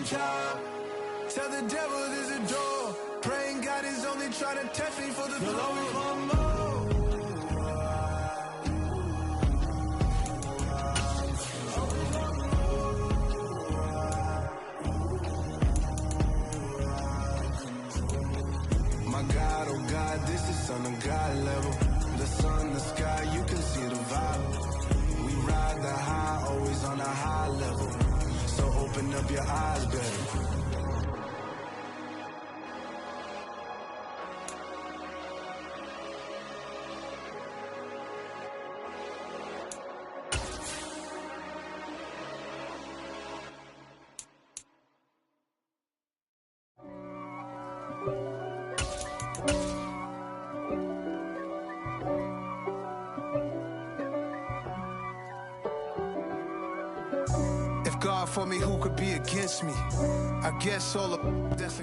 job. Tell the devil there's a door. Praying God is only trying to test me for the flow. God, oh God, this is son of God level. The sun, the sky, you can see the vibe. We ride the high, always on a high level. So open up your eyes, baby. God for me, who could be against me? I guess all of that's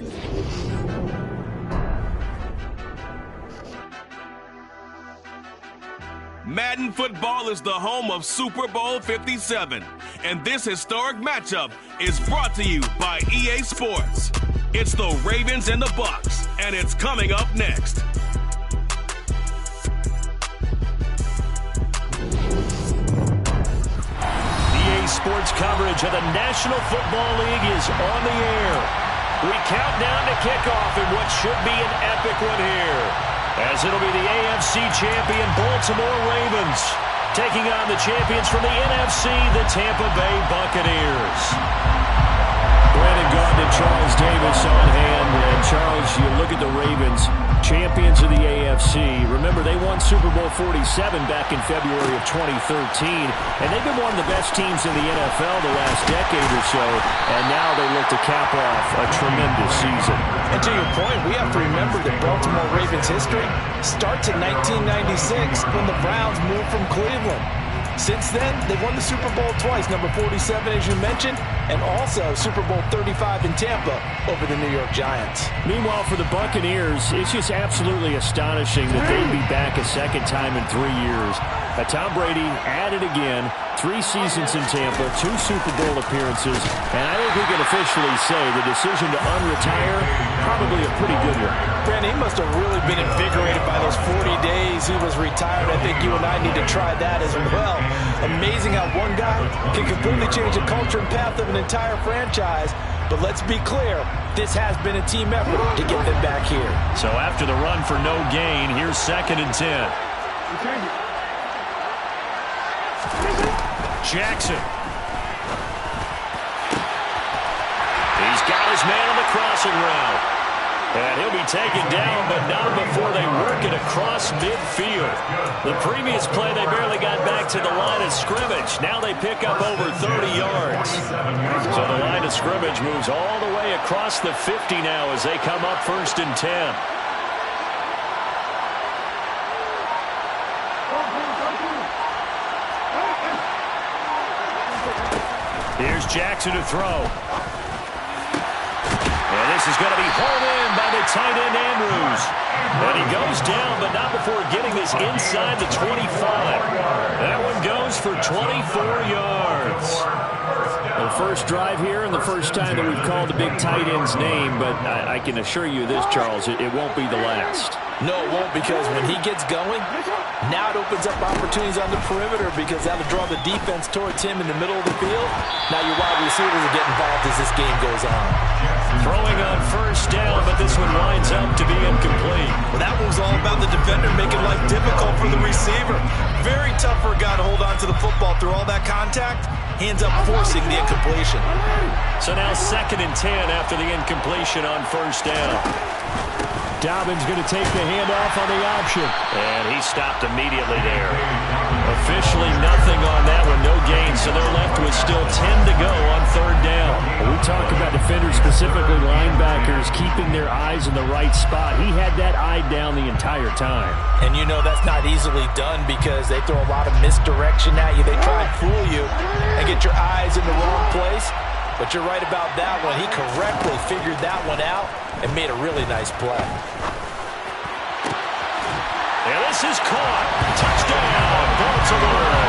Madden football is the home of Super Bowl 57, and this historic matchup is brought to you by EA Sports. It's the Ravens and the Bucs, and it's coming up next. Sports coverage of the National Football League is on the air. We count down to kickoff in what should be an epic one here, as it'll be the AFC champion Baltimore Ravens taking on the champions from the NFC, the Tampa Bay Buccaneers. Brandon Gaudin and Charles Davis on hand. And Charles, you look at the Ravens, champions of the AFC. Remember, they won Super Bowl 47 back in February of 2013, and they've been one of the best teams in the NFL the last decade or so, and now they look to cap off a tremendous season. And to your point, we have to remember that Baltimore Ravens history starts in 1996 when the Browns moved from Cleveland. Since then, they've won the Super Bowl twice, number 47, as you mentioned, and also Super Bowl 35 in Tampa over the New York Giants. Meanwhile, for the Buccaneers, it's just absolutely astonishing that they'd be back a second time in 3 years. Tom Brady at it again, 3 seasons in Tampa, 2 Super Bowl appearances, and I think we can officially say the decision to unretire, probably a pretty good one. Brandon, he must have really been invigorated by those 40 days he was retired. I think you and I need to try that as well. Amazing how one guy can completely change the culture and path of an entire franchise. But let's be clear, this has been a team effort to get them back here. So after the run for no gain, here's 2nd and 10. Jackson. He's got his man on the crossing route. And he'll be taken down, but not before they work it across midfield. The previous play, they barely got back to the line of scrimmage. Now they pick up over 30 yards. So the line of scrimmage moves all the way across the 50 now as they come up 1st and 10. Here's Jackson to throw. And this is going to be hauled in by the tight end Andrews. And he goes down, but not before getting this inside the 25. That one goes for 24 yards. The first drive here and the first time that we've called the big tight end's name, but I can assure you this, Charles, it won't be the last. No, it won't, because when he gets going, now it opens up opportunities on the perimeter because that'll draw the defense towards him in the middle of the field. Now your wide receivers will get involved as this game goes on. Throwing on 1st down, but this one winds up to be incomplete. Well, that was all about the defender making life difficult for the receiver. Very tough for a guy to hold on to the football through all that contact. He ends up forcing the incompletion. So now 2nd and 10 after the incompletion on 1st down. Dobbins going to take the handoff on the option. And he stopped immediately there. Officially nothing on that one, no gain, so they're left with still 10 to go on 3rd down. When we talk about defenders, specifically linebackers, keeping their eyes in the right spot. He had that eye down the entire time. And you know that's not easily done because they throw a lot of misdirection at you. They try and fool you and get your eyes in the wrong place. But you're right about that one. He correctly figured that one out and made a really nice play. And this is caught. Touchdown, Baltimore.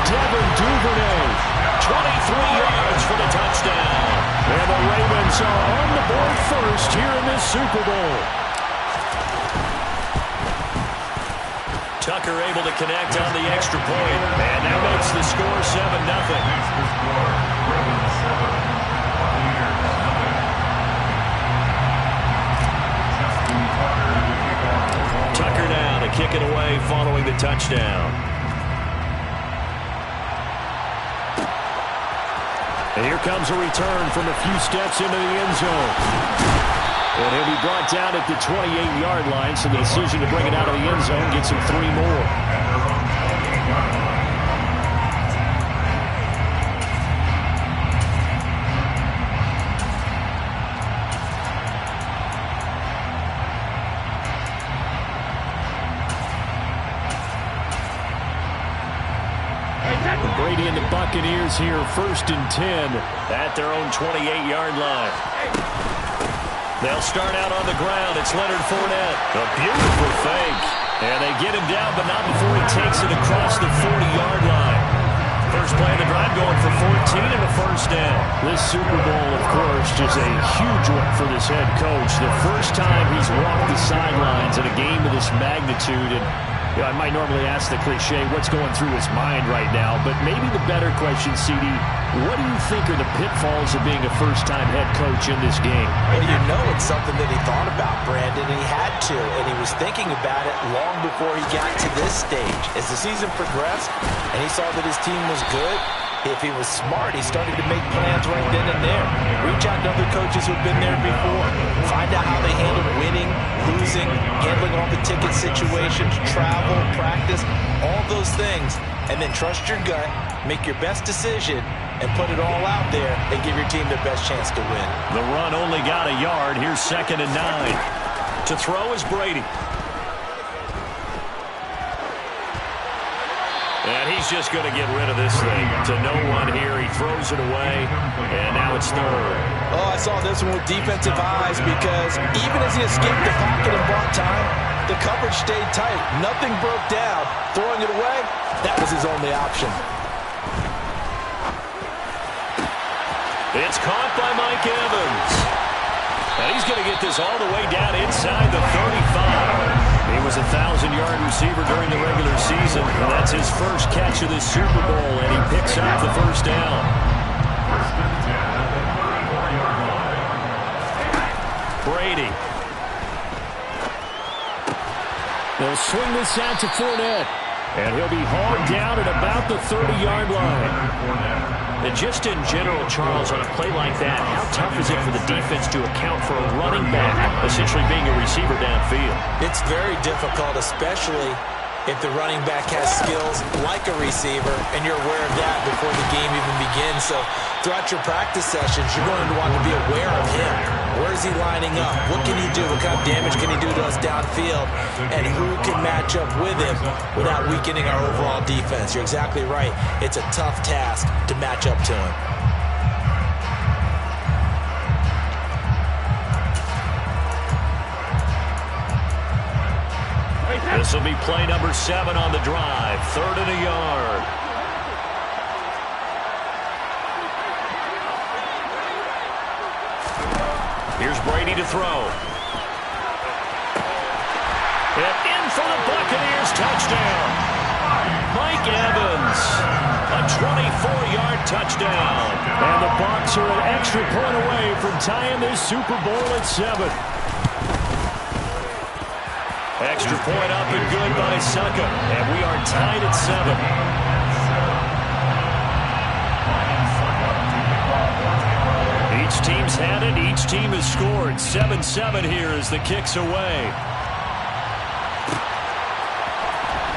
Devin Duvernay, 23 yards for the touchdown. And Ravens are on the board first here in this Super Bowl. Tucker able to connect on the extra point. And that makes the score 7-0. Tucker now to kick it away following the touchdown. And here comes a return from a few steps into the end zone. And he'll be brought down at the 28-yard line, so the decision to bring it out of the end zone gets him 3 more. Brady and the Buccaneers here, 1st and 10 at their own 28-yard line. They'll start out on the ground. It's Leonard Fournette. A beautiful fake. And they get him down, but not before he takes it across the 40-yard line. First play of the drive going for 14 and a first down. This Super Bowl, of course, just a huge one for this head coach. The first time he's walked the sidelines in a game of this magnitude. And I might normally ask the cliche, what's going through his mind right now? But maybe the better question, CD, what do you think are the pitfalls of being a first-time head coach in this game? Well, you know it's something that he thought about, Brandon, and he had to. And he was thinking about it long before he got to this stage. As the season progressed and he saw that his team was good, if he was smart, he started to make plans right then and there. Reach out to other coaches who've been there before. Find out how they handle winning, losing, handling all the ticket situations, travel, practice, all those things. And then trust your gut, make your best decision, and put it all out there and give your team the best chance to win. The run only got a yard. Here's 2nd and 9. To throw is Brady. And he's just going to get rid of this thing. To no one here. He throws it away. And now it's 3rd. Oh, I saw this one with defensive eyes because even as he escaped the pocket and bought time, the coverage stayed tight. Nothing broke down. Throwing it away, that was his only option. It's caught by Mike Evans. And he's going to get this all the way down inside the 35. He was a 1,000-yard receiver during the regular season. And that's his first catch of this Super Bowl, and he picks up the first down. Brady. They'll swing this out to Fournette. And he'll be hauled down at about the 30-yard line. And just in general, Charles, on a play like that, how tough is it for the defense to account for a running back essentially being a receiver downfield? It's very difficult, especially if the running back has skills like a receiver, and you're aware of that before the game even begins. So throughout your practice sessions, you're going to want to be aware of him. Where is he lining up? What can he do? What kind of damage can he do to us downfield? And who can match up with him without weakening our overall defense? You're exactly right. It's a tough task to match up to him. This will be play number 7 on the drive. 3rd and a yard. Here's Brady to throw. And in for the Buccaneers touchdown. Mike Evans. A 24-yard touchdown. And the Bucs are an extra point away from tying this Super Bowl at 7. Extra point up and good by Succa. And we are tied at 7. Each team's had it. Each team has scored. 7-7 here as the kick's away.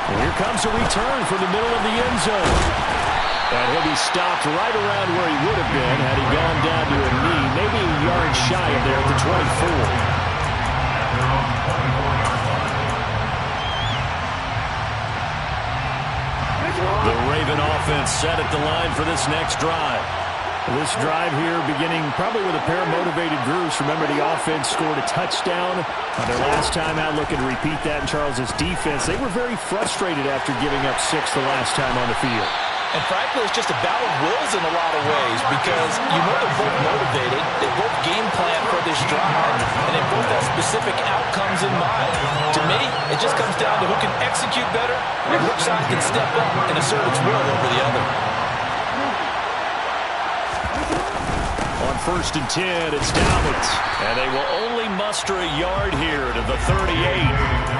And here comes a return from the middle of the end zone. And he'll be stopped right around where he would have been had he gone down to a knee. Maybe a yard shy of there at the 24. The Raven offense set at the line for this next drive. This drive here beginning probably with a pair of motivated groups. Remember, the offense scored a touchdown on their last time out. Looking to repeat that in Charles's defense. They were very frustrated after giving up 6 the last time on the field. And frankly, it's just a battle of wills in a lot of ways because you know they're both motivated, they both game their stride, and they both have specific outcomes in mind. To me, it just comes down to who can execute better and which side can step up and assert its will over the other. On 1st and 10, it's Dobbins. And they will only muster a yard here to the 38.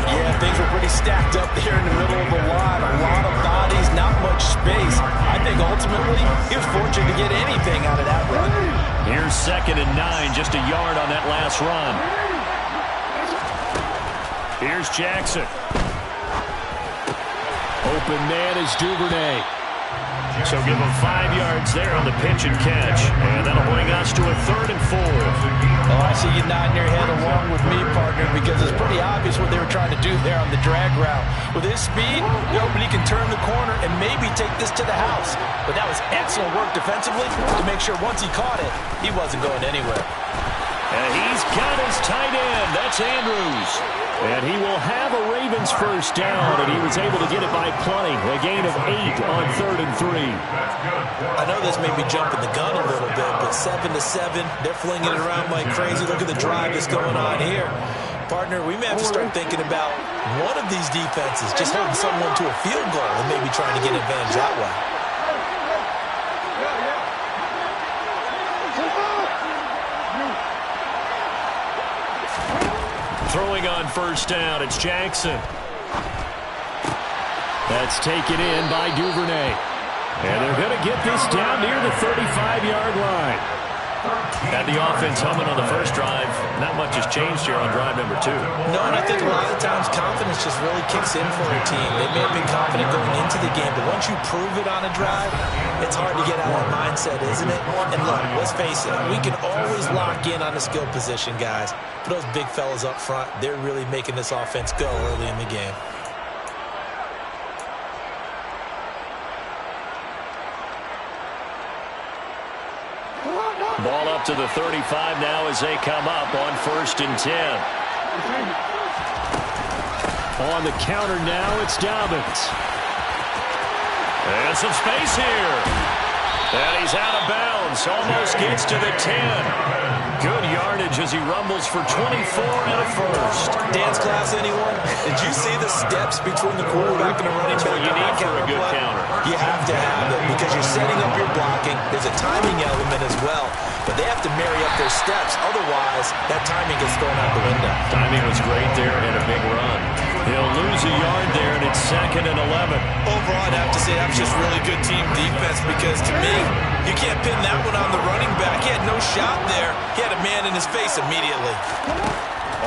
Yeah, things were pretty stacked up there in the middle of the line. A lot of bodies, not much space. I think ultimately he was fortunate to get anything out of that run. Here's 2nd and 9, just a yard on that last run. Here's Jackson. Open man is Duvernay. So give him 5 yards there on the pitch and catch. And that'll bring us to a 3rd and 4. Oh, I see you nodding your head along with me, partner, because it's pretty obvious what they were trying to do there on the drag route. With his speed, he can turn the corner and maybe take this to the house. But that was excellent work defensively to make sure once he caught it, he wasn't going anywhere. And he's got his tight end. That's Andrews. And he will have a Ravens first down, and he was able to get it by plenty. A gain of 8 on 3rd and 3. I know this may be jumping the gun a little bit, but 7-7, they're flinging it around like crazy. Look at the drive that's going on here. Partner, we may have to start thinking about one of these defenses just holding someone to a field goal and maybe trying to get advantage that way. Throwing on 1st down, it's Jackson. That's taken in by Duvernay. And they're going to get this down near the 35-yard line. Had the offense humming on the first drive. Not much has changed here on drive number 2. No, and I think a lot of the times confidence just really kicks in for a team. They may have been confident going into the game, but once you prove it on a drive, it's hard to get out of that mindset, isn't it? And look, let's face it, we can always lock in on the skill position, guys. But those big fellas up front, they're really making this offense go early in the game. Ball up to the 35 now as they come up on 1st and 10. On the counter now, it's Dobbins. And some space here. And he's out of bounds. Almost gets to the 10. Good yardage as he rumbles for 24 and a first. Dance class, anyone? Did you see the steps between the quarterback and the running back? You need for a good counter. You have to have it because you're setting up your blocking. There's a timing element as well. But they have to marry up their steps. Otherwise, that timing gets thrown out the window. Timing was great there and a big run. He'll lose a yard there, and it's 2nd and 11. Overall, I'd have to say that was just really good team defense because, to me, you can't pin that one on the running back. He had no shot there. He had a man in his face immediately.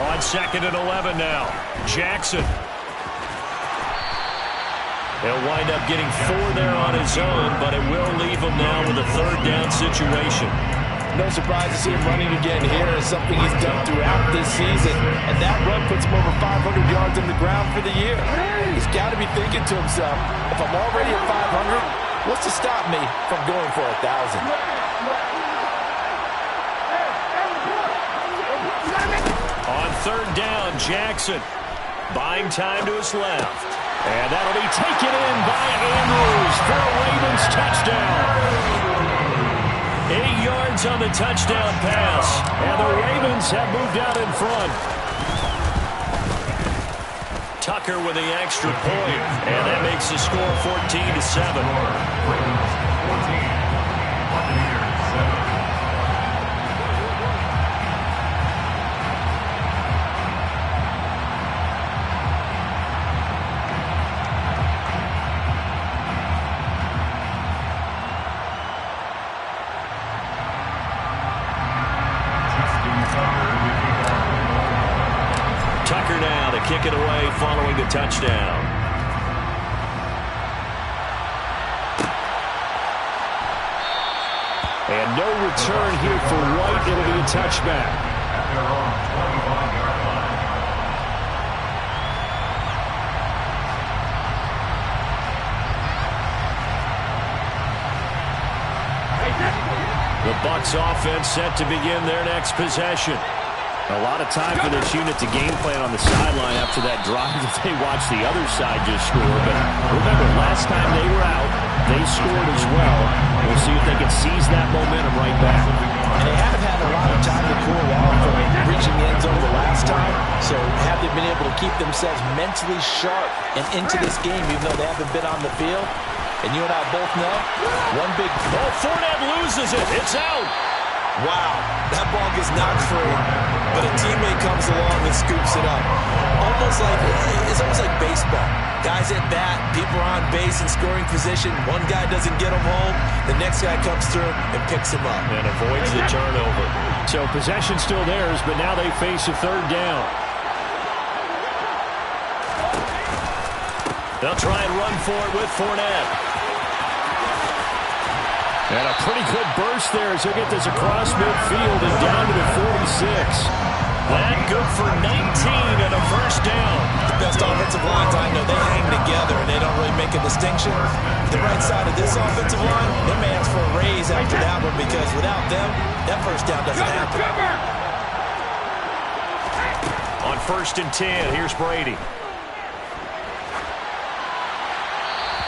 On 2nd and 11 now, Jackson. He'll wind up getting 4 there on his own, but it will leave him now with a 3rd down situation. No surprise to see him running again here. It's something he's done throughout this season. And that run puts him over 500 yards on the ground for the year. He's got to be thinking to himself, if I'm already at 500, what's to stop me from going for 1,000? On 3rd down, Jackson buying time to his left. And that'll be taken in by Andrews for a Ravens touchdown. 8 yards on the touchdown pass. And the Ravens have moved out in front. Tucker with the extra point. And that makes the score 14-7. Tucker now to kick it away following the touchdown. And no return here for White. It'll be a touchback. The Bucs offense set to begin their next possession. A lot of time for this unit to game plan on the sideline after that drive that they watched the other side just score. But remember, last time they were out, they scored as well. We'll see if they can seize that momentum right back. And they have had a lot of time to cool keep themselves mentally sharp and into this game, even though they haven't been on the field. And you and I both know, one big... Oh, Fournette loses it. It's out. Wow, that ball gets knocked free, but a teammate comes along and scoops it up. It's almost like baseball. Guys at bat, people are on base in scoring position. One guy doesn't get him home, the next guy comes through and picks him up. And avoids the turnover. So possession still theirs, but now they face a third down. They'll try and run for it with Fournette. And a pretty good burst there as he'll get this across midfield and down to the 46. That good for 19 and a first down. The best offensive lines I know, they hang together and they don't really make a distinction. The right side of this offensive line, they may ask for a raise after that one because without them, that first down doesn't happen. On 1st and 10, here's Brady.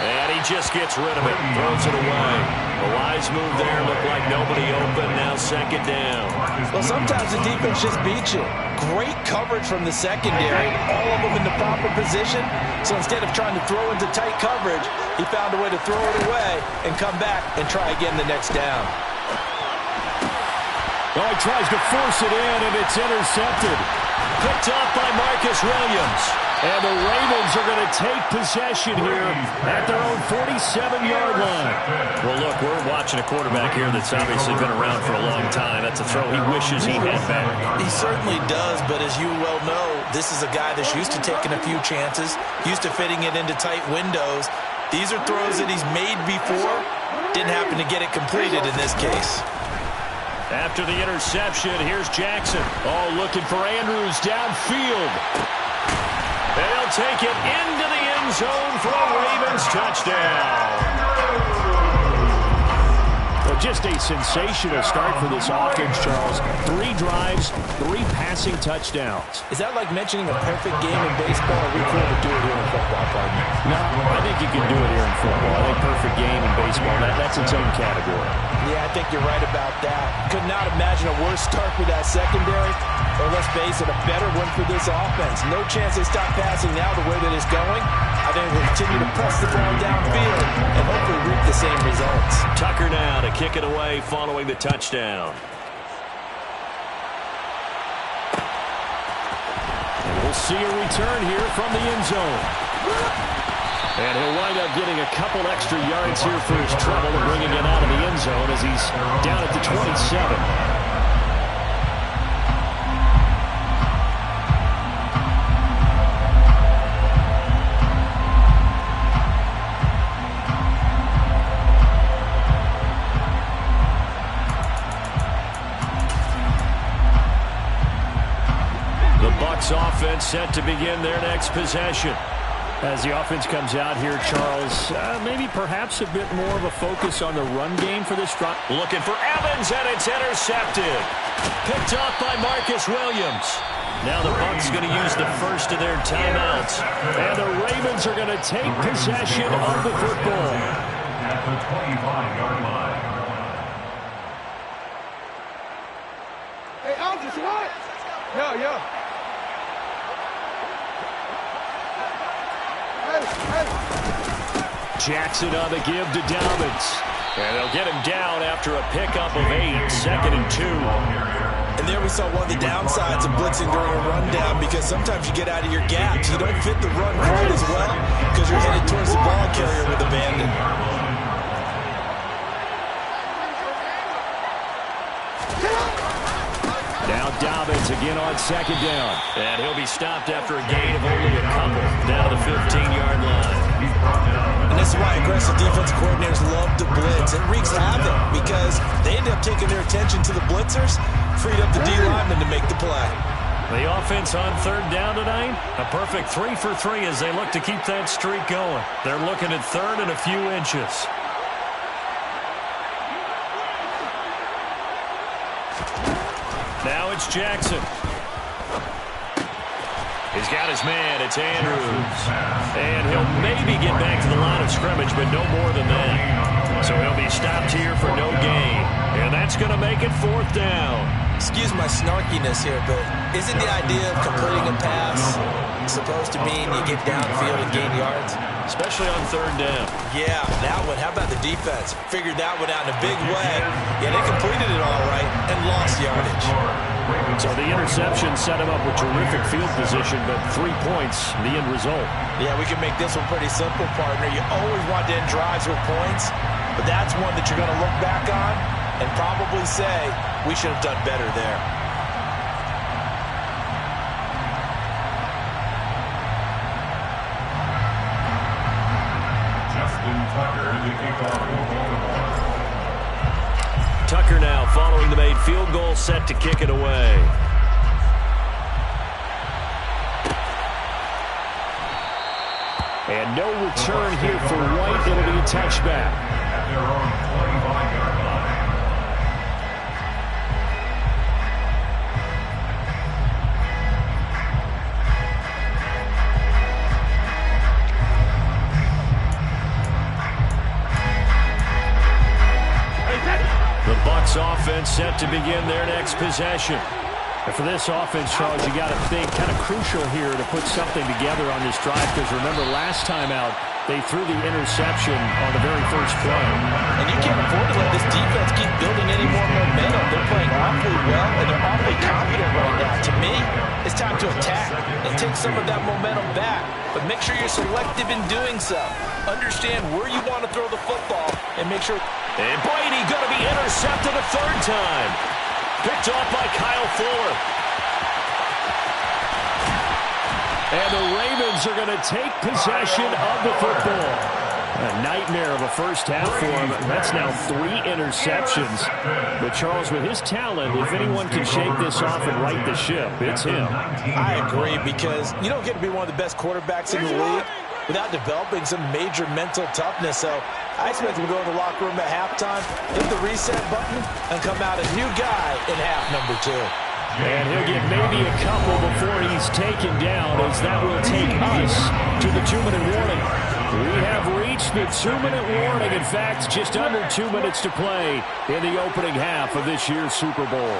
And he just gets rid of it, throws it away. A wise move there, looked like nobody open, now 2nd down. Well, sometimes the defense just beats you. Great coverage from the secondary, all of them in the proper position. So instead of trying to throw into tight coverage, he found a way to throw it away and come back and try again the next down. Oh, he tries to force it in, and it's intercepted. Picked off by Marcus Williams. And the Ravens are going to take possession here at their own 47-yard line. Well, look, we're watching a quarterback here that's obviously been around for a long time. That's a throw he wishes he had back. He certainly does, but as you well know, this is a guy that's used to taking a few chances, used to fitting it into tight windows. These are throws that he's made before. Didn't happen to get it completed in this case. After the interception, here's Jackson. Oh, looking for Andrews downfield. They'll take it into the end zone for a Ravens touchdown. Well, just a sensational start for this offense, Charles. 3 drives, 3 passing touchdowns. Is that like mentioning a perfect game in baseball, or we can't do it here in football, partner? No, I think you can do it here in football. I think perfect game in baseball, that's its own category. Yeah, I think you're right about that. Could not imagine a worse start for that secondary, or let's face it, a better one for this offense. No chance they stop passing now the way that it's going. I think we'll continue to press the ball downfield and hopefully reap the same results. Tucker now to kick it away following the touchdown. And we'll see a return here from the end zone. And he'll wind up getting a couple extra yards here for his trouble and bringing it out of the end zone as he's down at the 27. Offense set to begin their next possession. As the offense comes out here, Charles, maybe perhaps a bit more of a focus on the run game for this drive. Looking for Evans, and it's intercepted. Picked off by Marcus Williams. Now the Bucs going to use the first of their timeouts. And the Ravens are going to take possession of the football. At the 25-yard line. Hey, Aldridge, what? Yo. Jackson on the give to Dobbins. And they'll get him down after a pickup of 8, 2nd and 2. And there we saw one of the downsides of blitzing during a rundown, because sometimes you get out of your gaps. You don't fit the run quite as well because you're headed towards the ball carrier with abandon. Now Dobbins again on 2nd down. And he'll be stopped after a gain of only a couple down to the 15-yard line. And this is why aggressive defensive coordinators love to blitz. It wreaks havoc because they end up taking their attention to the blitzers, freed up the D-lineman to make the play. The offense on 3rd down tonight, a perfect 3 for 3 as they look to keep that streak going. They're looking at 3rd and a few inches. Now it's Jackson. He's got his man. It's Andrews. And he'll maybe get back to the line of scrimmage, but no more than that. So he'll be stopped here for no gain. And that's going to make it 4th down. excuse my snarkiness here, but isn't the idea of completing a pass supposed to mean you get downfield and gain yards? Especially on third down. Yeah, that one. How about the defense? Figured that one out in a big way. Yeah, they completed it all right and lost yardage. So the interception set him up with terrific field position, but 3 points, the end result. Yeah, we can make this one pretty simple, partner. You always want to end drives with points, but that's one that you're going to look back on and probably say, we should have done better there. Tucker now following the made field goal, set to kick it away. And no return here for White. It'll be a touchback. At their own 25-yard line. The Bucs offense set to begin their next possession. And for this offense, Charles, you got to think kind of crucial here to put something together on this drive, because remember last time out they threw the interception on the very first play. And you can't afford to let this defense keep building any more momentum. They're playing awfully well, and they're awfully confident right now. To me, it's time to attack and take some of that momentum back. But make sure you're selective in doing so. Understand where you want to throw the football and make sure. And Brady going to be intercepted a third time. Picked off by Kyle Fuller. And the Ravens are going to take possession of the football. A nightmare of a first half for him. That's now 3 interceptions. But Charles, with his talent, if anyone can shake this off and right the ship, it's him. I agree, because you don't get to be one of the best quarterbacks in the league without developing some major mental toughness. So I expect him to go in the locker room at halftime, hit the reset button, and come out a new guy in half number 2. And he'll get maybe a couple before he's taken down, as that will take us to the 2-minute warning. We have reached the 2-minute warning. In fact, just under 2 minutes to play in the opening half of this year's Super Bowl.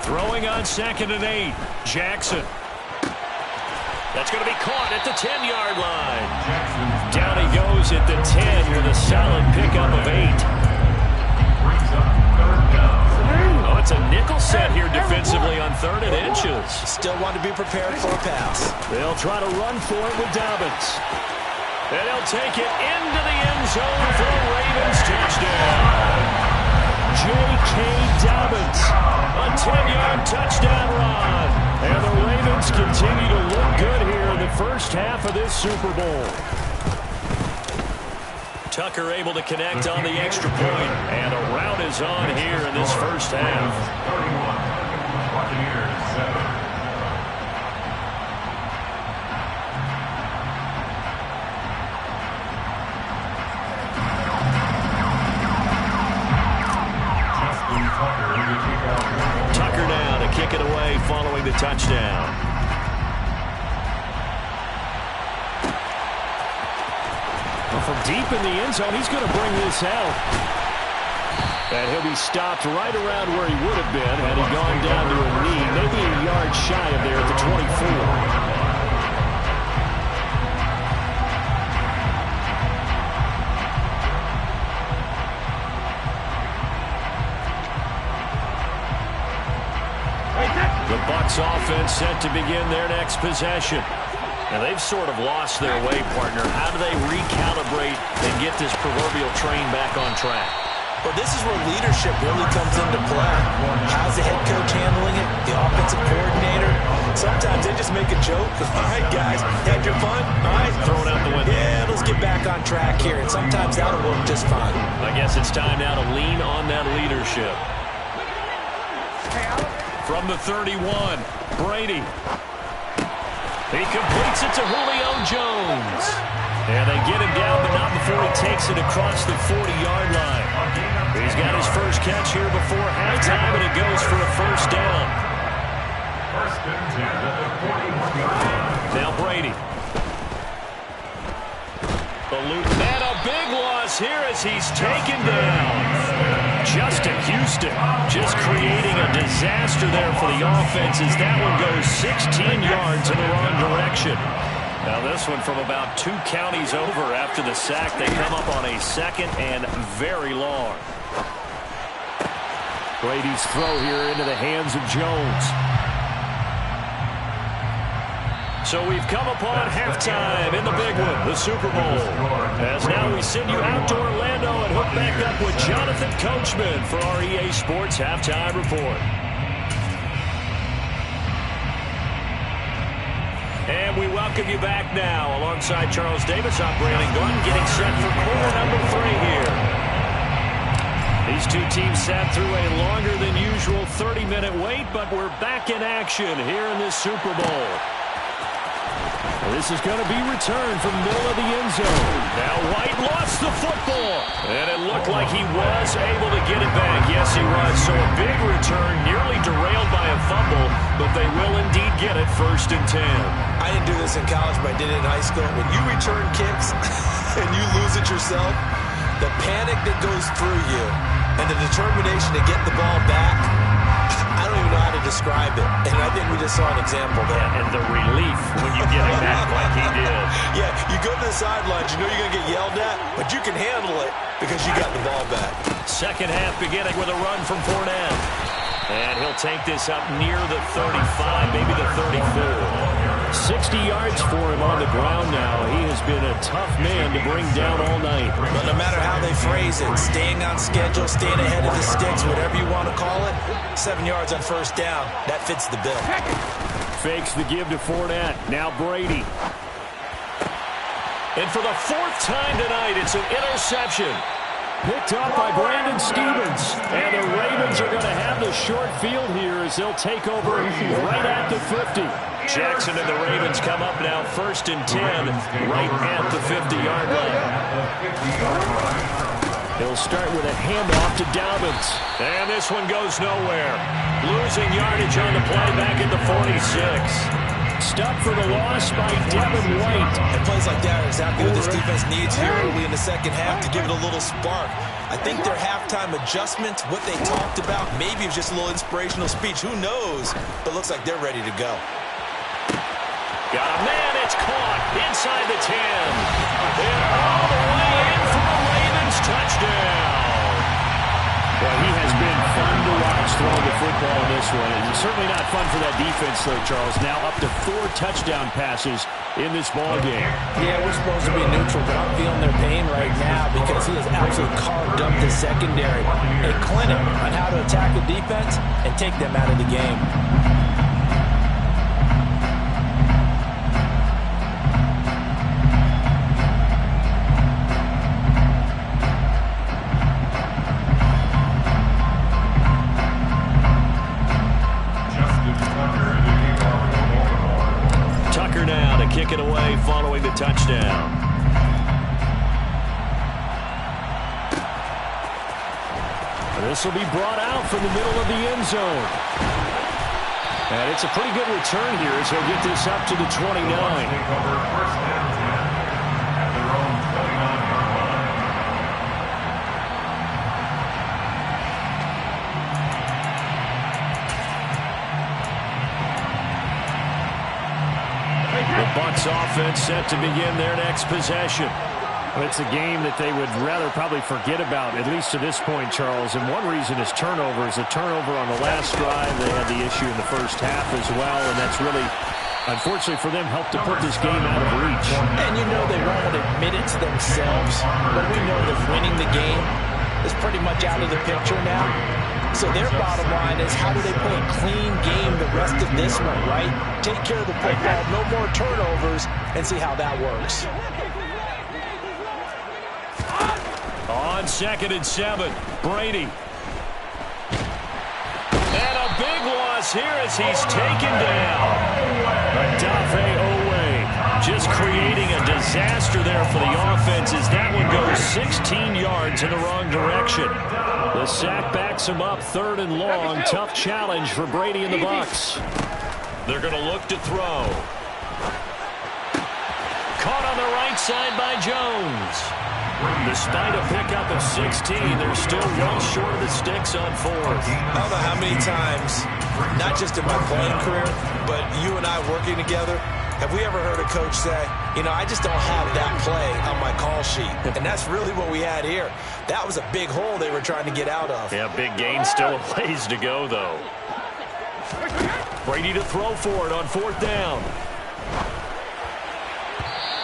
Throwing on 2nd and 8. Jackson. That's going to be caught at the 10-yard line. Down he goes at the 10 with a solid pickup of 8. Oh, it's a nickel set here defensively on 3rd and inches. Still want to be prepared for a pass. They'll try to run for it with Dobbins. And he'll take it into the end zone for a Ravens touchdown. J.K. Dobbins, a 10-yard touchdown run. And the Ravens continue to look good here in the first half of this Super Bowl. Tucker able to connect on the extra point. And a rout is on here in this first half. 31, Buccaneers 7. Tucker now to kick it away following the touchdown. Well, from deep in the end zone, he's going to bring this out. And he'll be stopped right around where he would have been had he gone down to a knee, maybe a yard shy of there at the 24. The Bucs offense set to begin their next possession. Now they've sort of lost their way, partner. How do they recalibrate and get this proverbial train back on track? Well, this is where leadership really comes into play. How's the head coach handling it? The offensive coordinator? Sometimes they just make a joke. All right, guys, had your fun? All right, throw it out the window. Yeah, let's get back on track here. And sometimes that'll work just fine. I guess it's time now to lean on that leadership. From the 31, Brady. He completes it to Julio Jones. And they get him down, but not before he takes it across the 40-yard line. He's got his first catch here before halftime, and it goes for a first down. First and 10 at the 41-yard line. Now Brady. The loop, and a big loss here as he's taken down. Justin Houston just creating a disaster there for the offense as that one goes 16 yards in the wrong direction. Now this one from about 2 counties over after the sack. They come up on a 2nd and very long. Brady's throw here into the hands of Jones. So we've come upon halftime in the big one, the Super Bowl. As now we send you out to Orlando and hook back up with Jonathan Coachman for our EA Sports Halftime Report. And we welcome you back now. Alongside Charles Davis, I'm Brandon Glenn, getting set for quarter number 3 here. These two teams sat through a longer than usual 30-minute wait, but we're back in action here in this Super Bowl. This is going to be returned from middle of the end zone. Now White lost the football. And it looked like he was able to get it back. Yes, he was. So a big return, nearly derailed by a fumble, but they will indeed get it 1st and 10. I didn't do this in college, but I did it in high school. When you return kicks and you lose it yourself, the panic that goes through you and the determination to get the ball back, I don't even know how to describe it. And I think we just saw an example there. Yeah, and the relief when you get it back like he did. Yeah, you go to the sidelines, you know you're going to get yelled at, but you can handle it because you got the ball back. Second half beginning with a run from Fournette. And he'll take this up near the 35, maybe the 34. 60 yards for him on the ground now. He has been a tough man to bring down all night. But no matter how they phrase it, staying on schedule, staying ahead of the sticks, whatever you want to call it, 7 yards on 1st down, that fits the bill. Fakes the give to Fournette. Now Brady. And for the 4th time tonight, it's an interception. Picked up by Brandon Stevens. And the Ravens are going to have the short field here as they'll take over right at the 50. Jackson and the Ravens come up now 1st and 10 right at the 50-yard line. He'll start with a handoff to Dobbins. And this one goes nowhere. Losing yardage on the play back at the 46. Stuck for the loss by Devin White. And plays like that are exactly what this defense needs here early in the second half to give it a little spark. I think their halftime adjustments, what they talked about, maybe it was just a little inspirational speech. Who knows? But it looks like they're ready to go. Got a man, it's caught inside the 10. And all the way in for a Ravens touchdown. Well, he has been fun to watch throwing the football in this one. And certainly not fun for that defense, though, Charles. Now up to 4 touchdown passes in this ball game. Yeah, we're supposed to be neutral, but I'm feeling their pain right now because he has absolutely carved up the secondary. A clinic on how to attack the defense and take them out of the game. Kick it away following the touchdown. This will be brought out from the middle of the end zone. And it's a pretty good return here as he'll get this up to the 29. Bucs offense set to begin their next possession. Well, it's a game that they would rather probably forget about, at least to this point, Charles. And one reason is turnovers. A turnover on the last drive. They had the issue in the first half as well, and that's really, unfortunately for them, helped to put this game out of reach. And you know they won't admit it to themselves, but we know that winning the game is pretty much out of the picture now. So their bottom line is, how do they play a clean game the rest of this one, right? Take care of the football, no more turnovers, and see how that works. On 2nd and 7, Brady. And a big loss here as he's taken down. Dafe Owe just creating a disaster there for the offense as that one goes 16 yards in the wrong direction. The sack backs him up 3rd and long. Tough challenge for Brady and the Bucs. They're going to look to throw. Caught on the the right side by Jones. Despite a pickup of 16, they're still well short of the sticks on fourth. I don't know how many times, not just in my playing career, but you and I working together, have we ever heard a coach say, you know, I just don't have that play on my call sheet. And that's really what we had here. That was a big hole they were trying to get out of. Yeah, big gain, still a ways to go, though. Brady to throw for it on fourth down.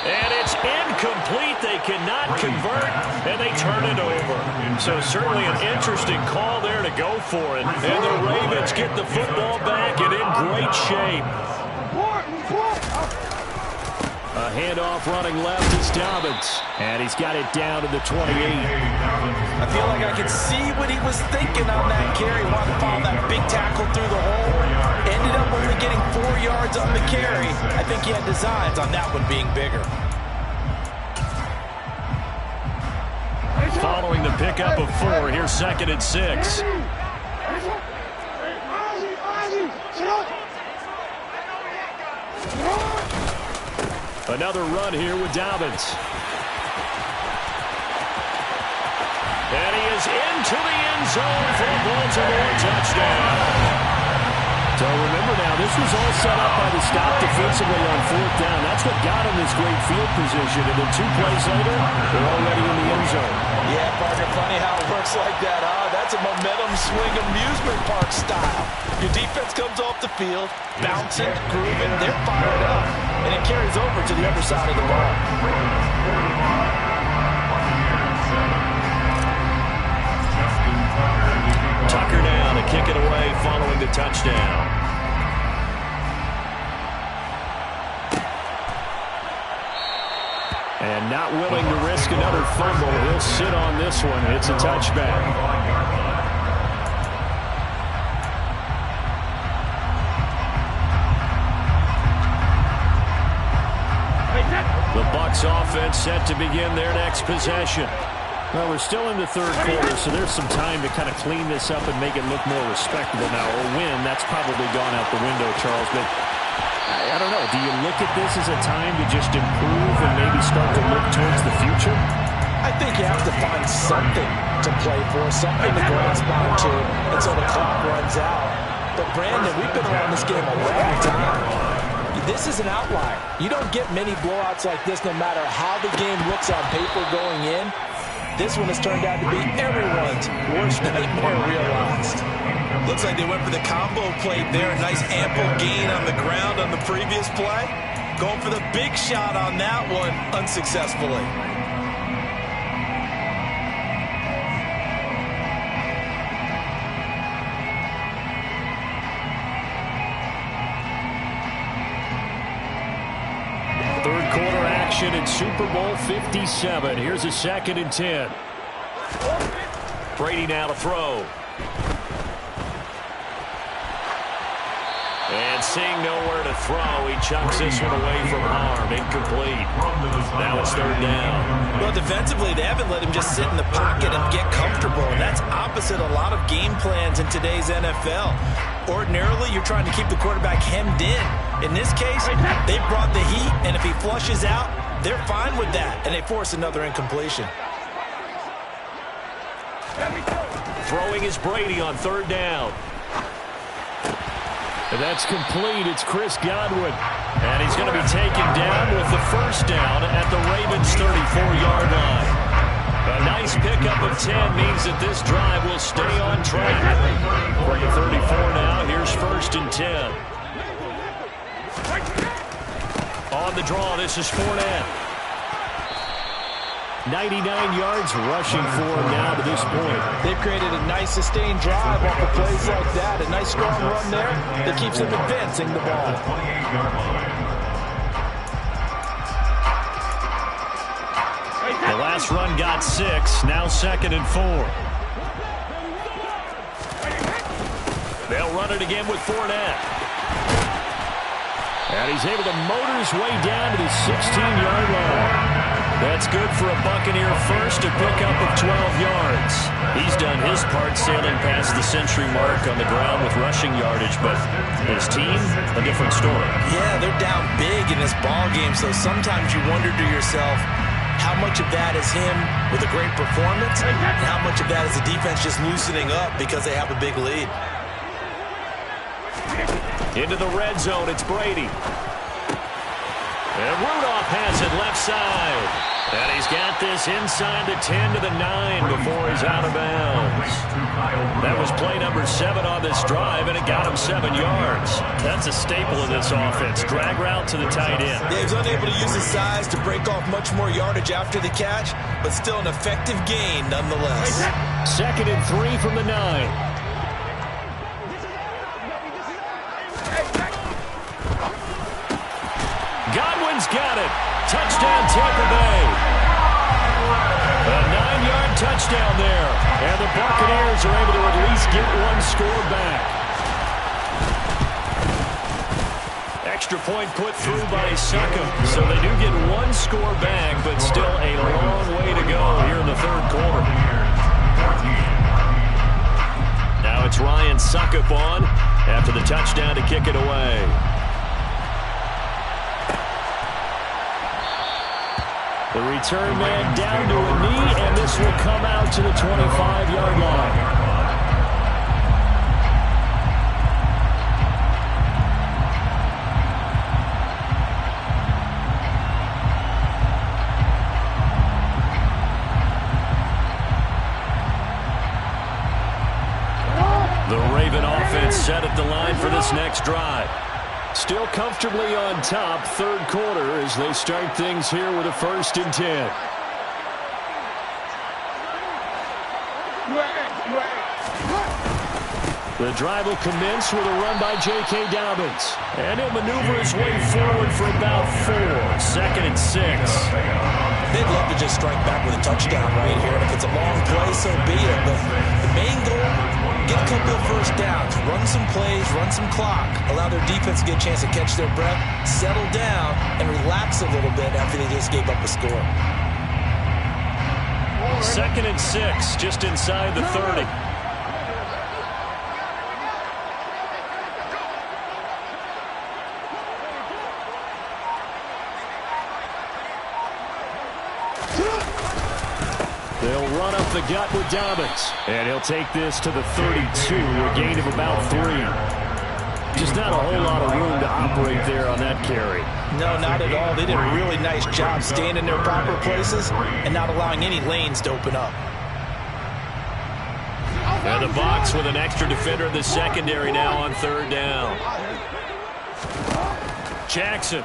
And it's incomplete. They cannot convert, and they turn it over. So certainly an interesting call there to go for it. And the Ravens get the football back and in great shape. A handoff running left is Dobbins. And he's got it down to the 28. I feel like I could see what he was thinking on that carry. Wanted to follow that big tackle through the hole. Ended up only getting 4 yards on the carry. I think he had designs on that one being bigger. Following the pickup of 4, here's 2nd and 6. Another run here with Dobbins. And he is into the end zone for a Baltimore touchdown. So remember now, this was all set up by the stop defensively on fourth down. That's what got him this great field position. And then 2 plays later, they're already in the end zone. Yeah, partner, funny how it works like that, huh? That's a momentum swing amusement park style. Your defense comes off the field, bouncing, grooving, they're fired up. And it carries over to the other side of the ball. Tucker now to kick it away following the touchdown. And not willing to risk another fumble. He'll sit on this one. It's a touchback. The Bucs offense set to begin their next possession. Well, we're still in the third quarter, so there's some time to kind of clean this up and make it look more respectable now. Or win, that's probably gone out the window, Charles. But I don't know. Do you look at this as a time to just improve and maybe start to look towards the future? I think you have to find something to play for, something to grasp onto until the clock runs out. But, Brandon, we've been around this game a long time. This is an outlier. You don't get many blowouts like this no matter how the game looks on paper going in. This one has turned out to be everyone's worst nightmare realized. Looks like they went for the combo play there. A nice ample gain on the ground on the previous play. Going for the big shot on that one unsuccessfully. Third quarter action in Super Bowl 57. Here's a 2nd and 10. Brady now to throw. And seeing nowhere to throw, he chucks this one away from harm. Incomplete. Now it's 3rd down. Well, defensively, they haven't let him just sit in the pocket and get comfortable. And that's opposite a lot of game plans in today's NFL. Ordinarily, you're trying to keep the quarterback hemmed in. In this case, they brought the heat, and if he flushes out, they're fine with that, and they force another incompletion. Throwing is Brady on 3rd down. And that's complete. It's Chris Godwin. And he's going to be taken down with the 1st down at the Ravens' 34-yard line. A nice pickup of 10 means that this drive will stay on track. From the 34 now, here's 1st and 10. On the draw, this is Fournette. 99 yards rushing for him now to this point. They've created a nice sustained drive off of plays like that. A nice strong run there that keeps them advancing the ball. The last run got 6. Now 2nd and 4. They'll run it again with Fournette. And he's able to motor his way down to the 16-yard line. That's good for a Buccaneer first, a pickup of 12 yards. He's done his part sailing past the century mark on the ground with rushing yardage, but his team, a different story. Yeah, they're down big in this ball game, so sometimes you wonder to yourself, how much of that is him with a great performance, and how much of that is the defense just loosening up because they have a big lead. Into the red zone, it's Brady. And Rudolph has it left side. And he's got this inside the 10 to the 9 before he's out of bounds. That was play number 7 on this drive, and it got him 7 yards. That's a staple of this offense. Drag route to the tight end. Yeah, he was unable to use his size to break off much more yardage after the catch, but still an effective gain nonetheless. 2nd and 3 from the 9. Godwin's got it. Touchdown, Tampa Bay. A 9-yard touchdown there. And the Buccaneers are able to at least get one score back. Extra point put through by Suckup. So they do get one score back, but still a long way to go here in the 3rd quarter. Now it's Ryan Suckup on after the touchdown to kick it away. The return man down to a knee, and this will come out to the 25-yard line. The Raven offense set at the line for this next drive. Still comfortably on top, 3rd quarter, as they start things here with a 1st and 10. The drive will commence with a run by J.K. Dobbins. And he'll maneuver his way forward for about 4. 2nd and 6. They'd love to just strike back with a touchdown right here. And if it's a long play, so be it. But the main goal, get a couple of first downs, run some plays, run some clock, allow their defense to get a chance to catch their breath, settle down, and relax a little bit after they just gave up a score. 2nd and 6, just inside the 30. They'll run up the gut with Dobbins. And he'll take this to the 32, a gain of about 3. Just not a whole lot of room to operate there on that carry. No, not at all. They did a really nice job staying in their proper places and not allowing any lanes to open up. And the box with an extra defender in the secondary now on 3rd down. Jackson.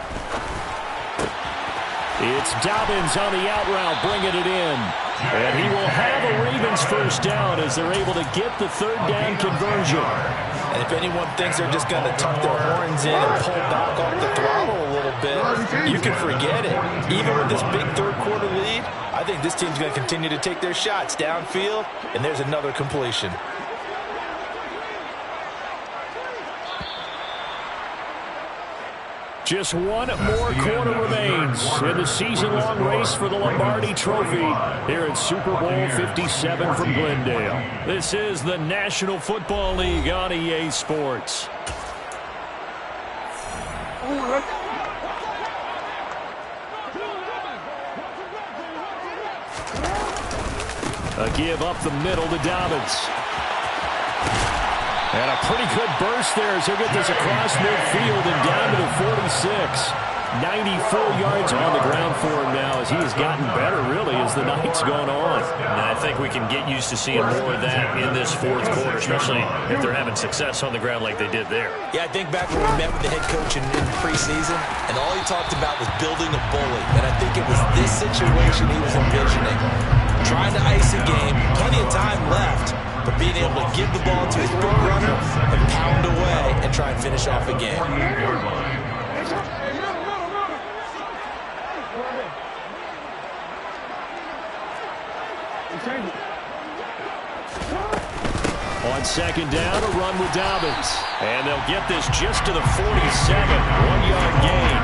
It's Dobbins on the out route, bringing it in. And he will have a Ravens first down as they're able to get the 3rd down conversion. And if anyone thinks they're just going to tuck their horns in and pull back off the throttle a little bit, you can forget it. Even with this big 3rd quarter lead, I think this team's going to continue to take their shots downfield, and there's another completion. Just one more quarter remains in the season-long race for the Lombardi Trophy here at Super Bowl 57 from Glendale. This is the National Football League on EA Sports. A give up the middle to Dobbins. And a pretty good burst there as he'll get this across midfield and down to the 46. 94 yards on the ground for him now as he has gotten better, really, as the night's gone on. And I think we can get used to seeing more of that in this 4th quarter, especially if they're having success on the ground like they did there. Yeah, I think back when we met with the head coach in preseason, and all he talked about was building a bully. And I think it was this situation he was envisioning. Trying to ice a game, plenty of time left, but being able to give the ball to his big runner and pound away and try and finish off a game. On second down, a run with Dobbins. And they'll get this just to the 47. 1-yard gain.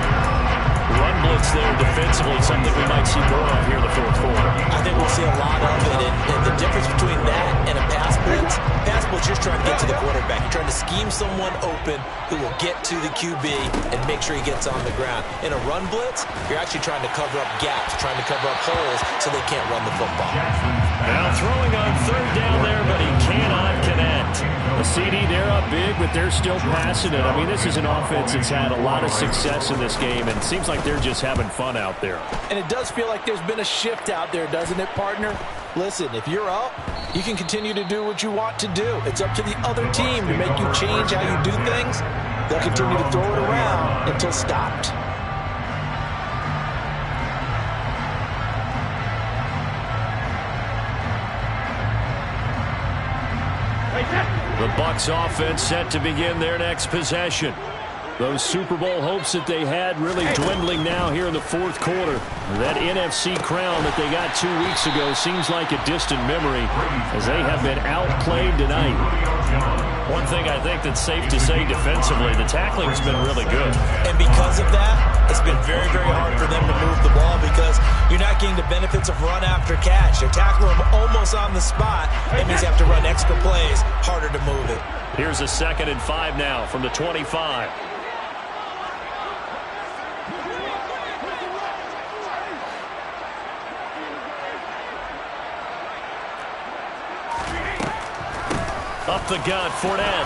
Run blitz there defensively, something we might see more of here in the fourth quarter. I think we'll see a lot of it. And the difference between that and a pass blitz, you're trying to get to the quarterback. You're trying to scheme someone open who will get to the QB and make sure he gets on the ground. In a run blitz, you're actually trying to cover up gaps, trying to cover up holes so they can't run the football. Now throwing on third down there, but he cannot connect. A CD, they're up big, but they're still passing it. I mean, this is an offense that's had a lot of success in this game, and it seems like they're just having fun out there. And it does feel like there's been a shift out there, doesn't it, partner? Listen, if you're up, you can continue to do what you want to do. It's up to the other team to make you change how you do things. They'll continue to throw it around until stopped. The Bucs offense set to begin their next possession. Those Super Bowl hopes that they had really dwindling now here in the fourth quarter. That NFC crown that they got 2 weeks ago seems like a distant memory as they have been outplayed tonight. One thing I think that's safe to say defensively, the tackling's been really good. And because of that, it's been very, very hard for them to move the ball because you're not getting the benefits of run after catch. They're tackling them almost on the spot. That means you have to run extra plays, harder to move it. Here's a 2nd and 5 now from the 25. Up the gut, Fournette.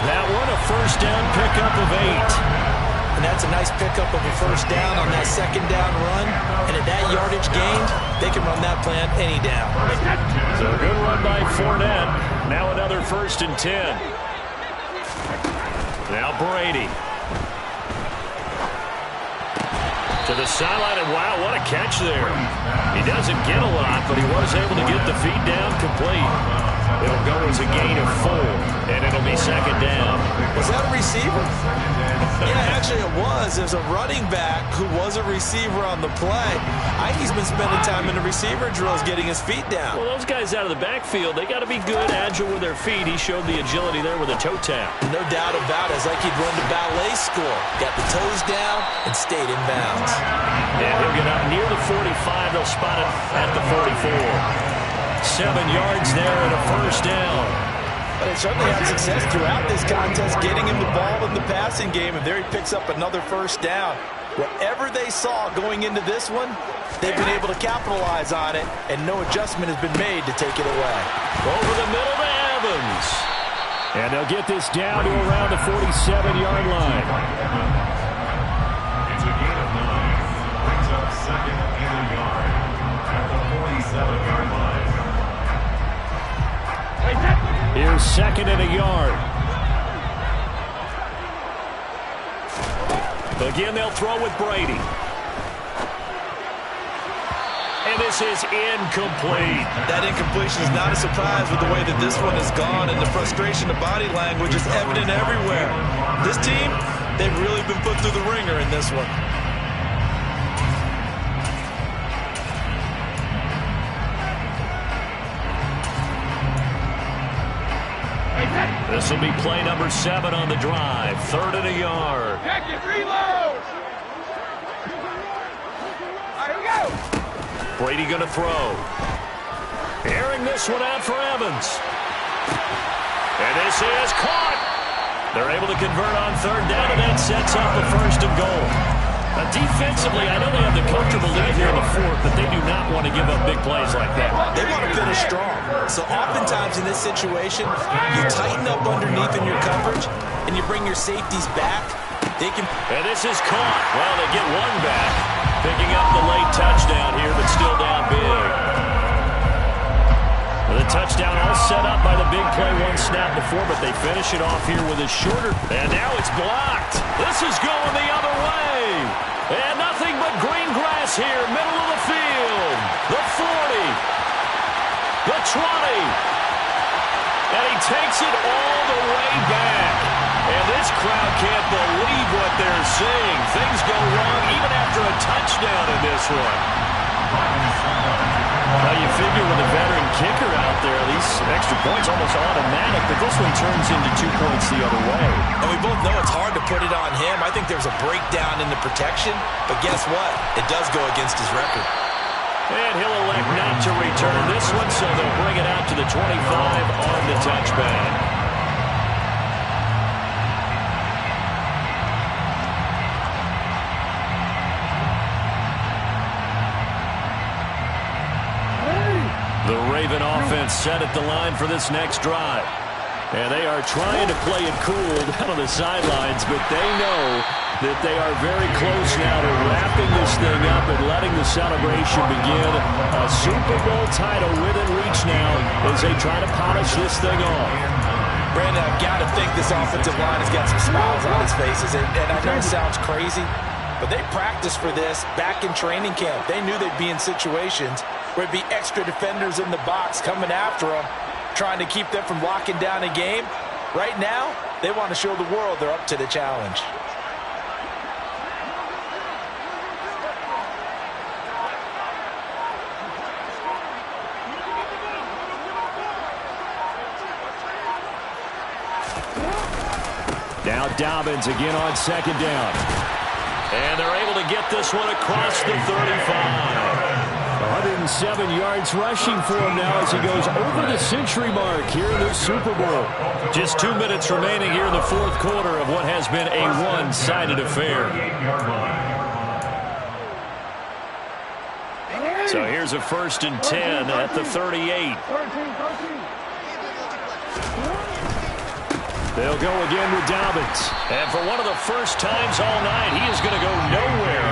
That one, a first down pickup of 8. And that's a nice pickup of a first down on that second down run. And at that yardage gained, they can run that plan any down. So a good run by Fournette. Now another 1st and 10. Now Brady. To the sideline, and wow, what a catch there. He doesn't get a lot, but he was able to get the feed down complete. It'll go as a gain of 4, and it'll be 2nd down. Was that a receiver? Yeah, actually it was. There's a running back who was a receiver on the play. I think he's been spending time in the receiver drills getting his feet down. Well, those guys out of the backfield, they got to be good, agile with their feet. He showed the agility there with a toe tap. No doubt about it. It's like he'd run to ballet school. Got the toes down and stayed in bounds. And he'll get up near the 45. They'll spot it at the 44. 7 yards there and a first down. But they certainly had success throughout this contest, getting him the ball in the passing game, and there he picks up another first down. Whatever they saw going into this one, they've been able to capitalize on it, and no adjustment has been made to take it away. Over the middle to Evans. And they'll get this down to around the 47-yard line. It's a gain of 9. Brings up 2nd and a yard at the 47-yard line. Here's 2nd and a yard. Again, they'll throw with Brady. And this is incomplete. That incompletion is not a surprise with the way that this one has gone, and the frustration, the body language is evident everywhere. This team, they've really been put through the ringer in this one. This will be play number 7 on the drive. 3rd and a yard. Check it, reload! All right, here we go! Brady going to throw. Airing this one out for Evans. And this is caught. They're able to convert on 3rd down, and that sets up the 1st and goal. Defensively, I know they have the comfortable lead here in the 4th, but they do not want to give up big plays like that. They want to finish strong. So oftentimes in this situation, you tighten up underneath in your coverage, and you bring your safeties back. They can. And this is caught. Well, they get one back, picking up the late touchdown here, but still down big. The touchdown all set up by the big play one snap before, but they finish it off here with a shorter. And now it's blocked. This is going the other way. And nothing but green grass here, middle of the field. The 40. The 20. And he takes it all the way back. And this crowd can't believe what they're seeing. Things go wrong even after a touchdown in this one. Now you figure with a veteran kicker out there, these extra points almost automatic, but this one turns into 2 points the other way. And we both know it's hard to put it on him. I think there's a breakdown in the protection, but guess what? It does go against his record. And he'll elect not to return this one, so they'll bring it out to the 25 on the touchback. The Raven offense set at the line for this next drive. And they are trying to play it cool down on the sidelines, but they know that they are very close now to wrapping this thing up and letting the celebration begin. A Super Bowl title within reach now as they try to polish this thing off. Brandon, I've got to think this offensive line has got some smiles on its faces. And I know it sounds crazy, but they practiced for this back in training camp. They knew they'd be in situations where it'd be extra defenders in the box coming after them, trying to keep them from locking down a game. Right now, they want to show the world they're up to the challenge. Now Dobbins again on second down. And they're able to get this one across the 35. 107 yards rushing for him now as he goes over the century mark here in the Super Bowl. Just 2 minutes remaining here in the fourth quarter of what has been a one-sided affair. So here's a 1st and 10 at the 38. They'll go again with Dobbins. And for one of the first times all night, he is going to go nowhere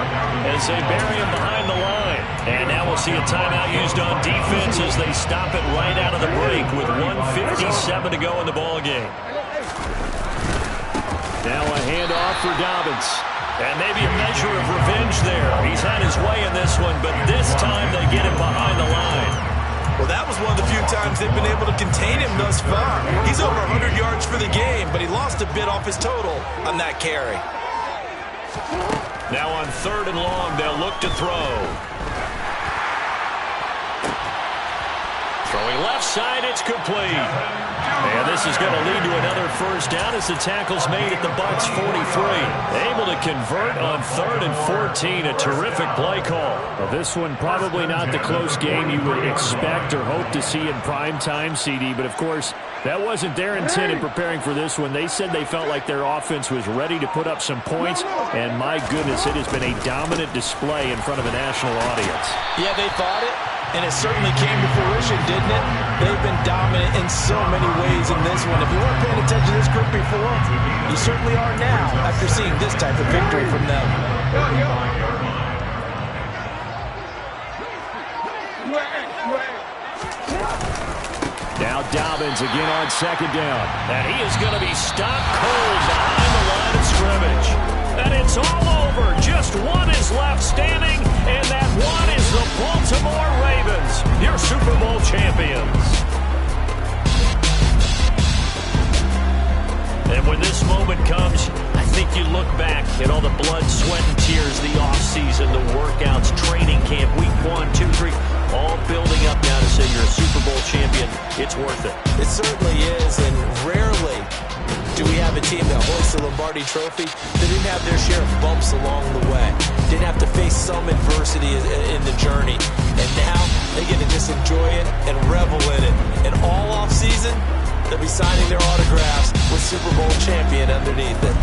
as they bury him behind the line. And now we'll see a timeout used on defense as they stop it right out of the break with 1:57 to go in the ballgame. Now a handoff for Dobbins. And maybe a measure of revenge there. He's had his way in this one, but this time they get him behind the line. Well, that was one of the few times they've been able to contain him thus far. He's over 100 yards for the game, but he lost a bit off his total on that carry. Now on 3rd and long, they'll look to throw. Throwing left side, it's complete. And this is going to lead to another first down as the tackle's made at the Bucs 43. Able to convert on 3rd and 14. A terrific play call. Well, this one probably not the close game you would expect or hope to see in prime time, CD. But, of course, that wasn't their intent in preparing for this one. They said they felt like their offense was ready to put up some points. And, my goodness, it has been a dominant display in front of a national audience. Yeah, they thought it. And it certainly came to fruition, didn't it? They've been dominant in so many ways in this one. If you weren't paying attention to this group before, you certainly are now after seeing this type of victory from them. Now Dobbins again on 2nd down. And he is going to be stopped cold behind the line of scrimmage. And it's all over. Just one is left standing, and that one is the Baltimore Ravens, your Super Bowl champions. And when this moment comes, I think you look back at all the blood, sweat, and tears, the offseason, the workouts, training camp, week 1, 2, 3, all building up now to say you're a Super Bowl champion. It's worth it. It certainly is, and rarely do we have a team that hoists the Lombardi Trophy that didn't have their share of bumps along the way, didn't have to face some adversity in the journey, and now they get to just enjoy it and revel in it. And all offseason, they'll be signing their autographs with Super Bowl champion underneath it.